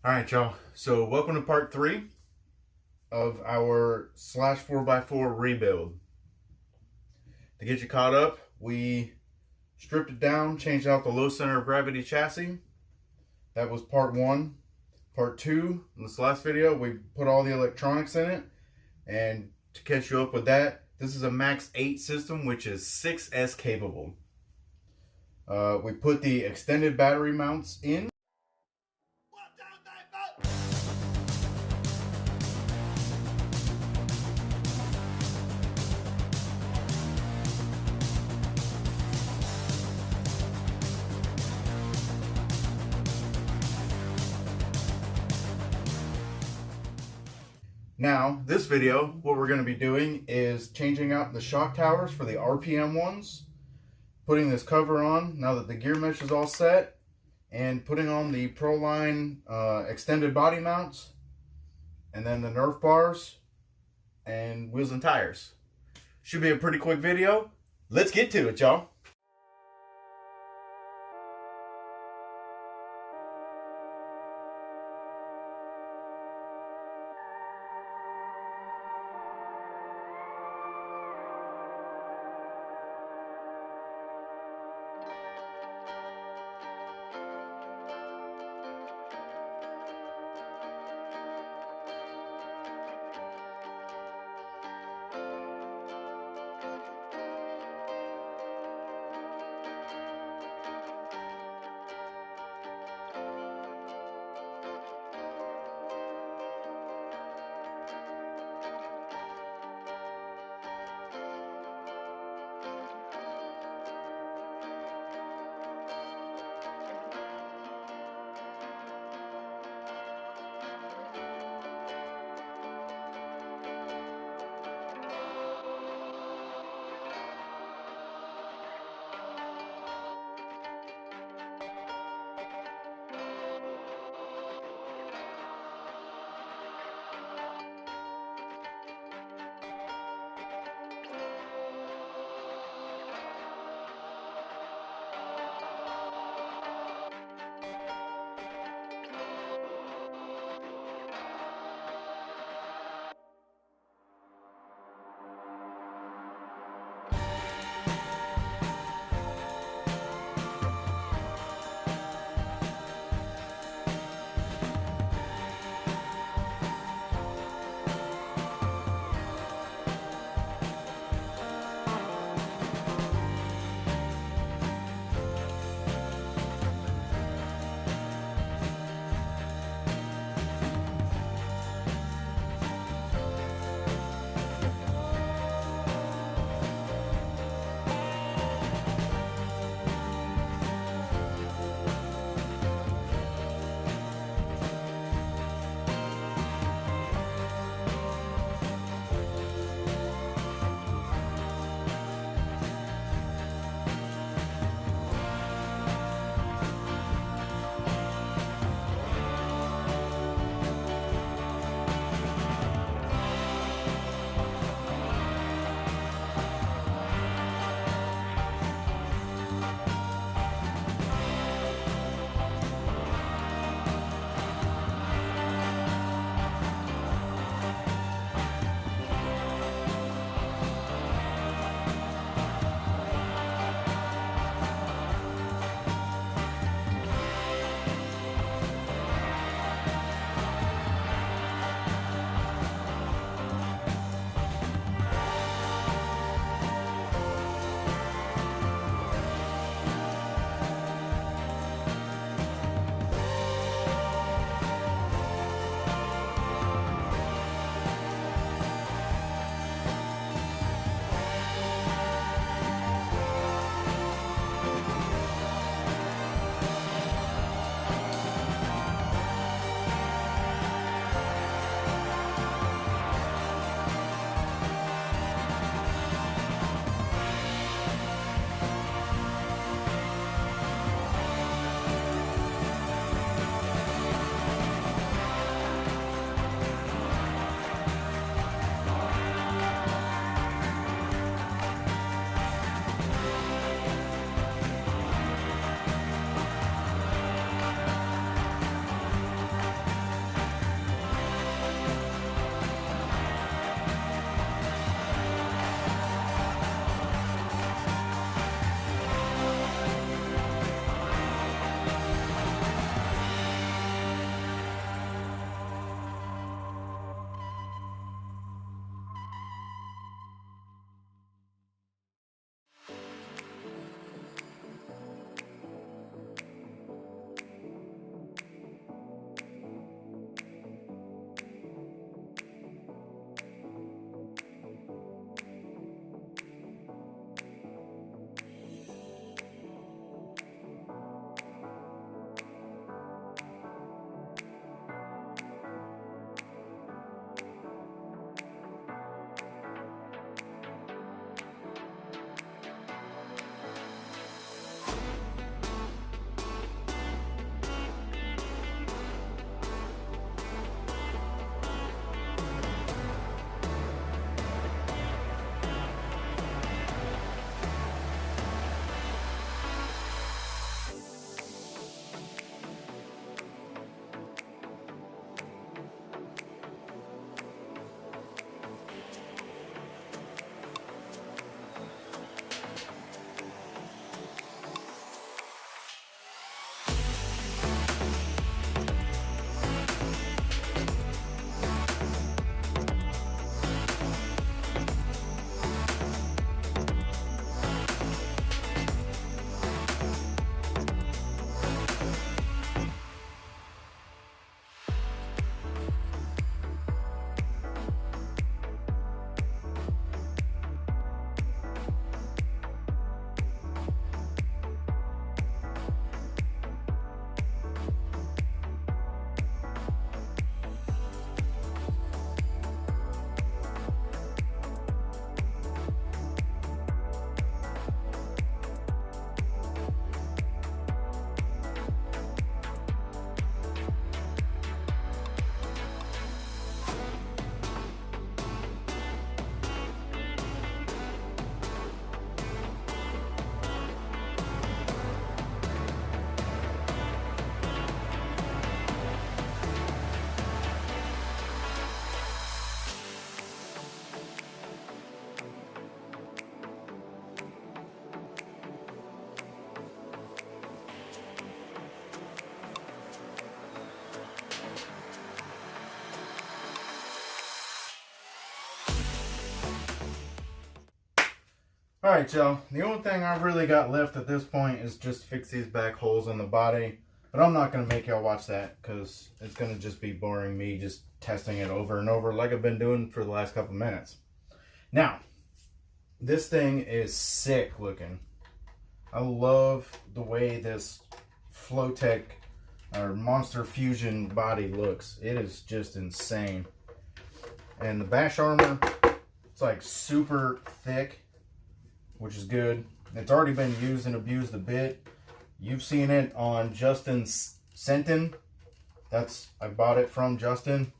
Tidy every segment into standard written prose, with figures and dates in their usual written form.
All right, y'all. So welcome to part 3 of our slash 4x4 rebuild. To get you caught up, we stripped it down, changed out the low center of gravity chassis. That was part 1. Part 2, in this last video, we put all the electronics in it. And to catch you up with that, this is a Max 8 system, which is 6S capable. We put the extended battery mounts in. Now, this video, what we're going to be doing is changing out the shock towers for the RPM ones, putting this cover on now that the gear mesh is all set, and putting on the Proline extended body mounts, and then the Nerf bars, and wheels and tires. Should be a pretty quick video. Let's get to it, y'all. Alright, y'all. The only thing I really got left at this point is just fix these back holes in the body. But I'm not going to make y'all watch that because it's going to just be boring me just testing it over and over like I've been doing for the last couple minutes. Now, this thing is sick looking. I love the way this Flowtech or Monster Fusion body looks. It is just insane. And the bash armor, it's like super thick, which is good. It's already been used and abused a bit. You've seen it on Justin's Sentin. I bought it from Justin.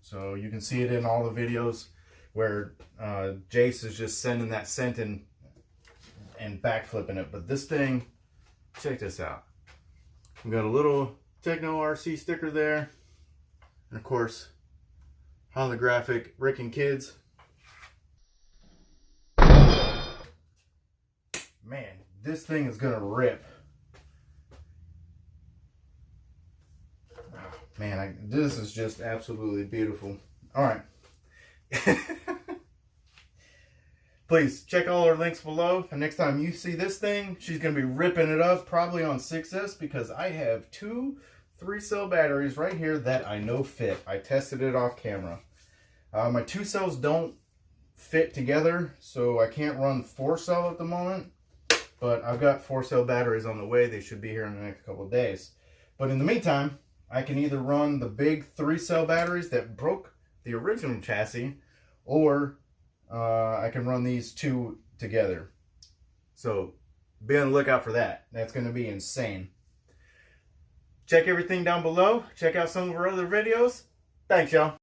So you can see it in all the videos where Jase is just sending that Sentin and backflipping it. But this thing, check this out. We got a little Techno RC sticker there. And of course, holographic Rick and Kids. Man, this thing is gonna rip. Oh, man, this is just absolutely beautiful. All right. Please check all our links below. And next time you see this thing, she's going to be ripping it up probably on 6S because I have 2 3-cell batteries right here that I know fit. I tested it off camera. My 2 cells don't fit together, so I can't run 4-cell at the moment. But I've got 4-cell batteries on the way. They should be here in the next couple of days. But in the meantime, I can either run the big 3-cell batteries that broke the original chassis, or I can run these 2 together. So be on the lookout for that. That's going to be insane. Check everything down below. Check out some of our other videos. Thanks, y'all.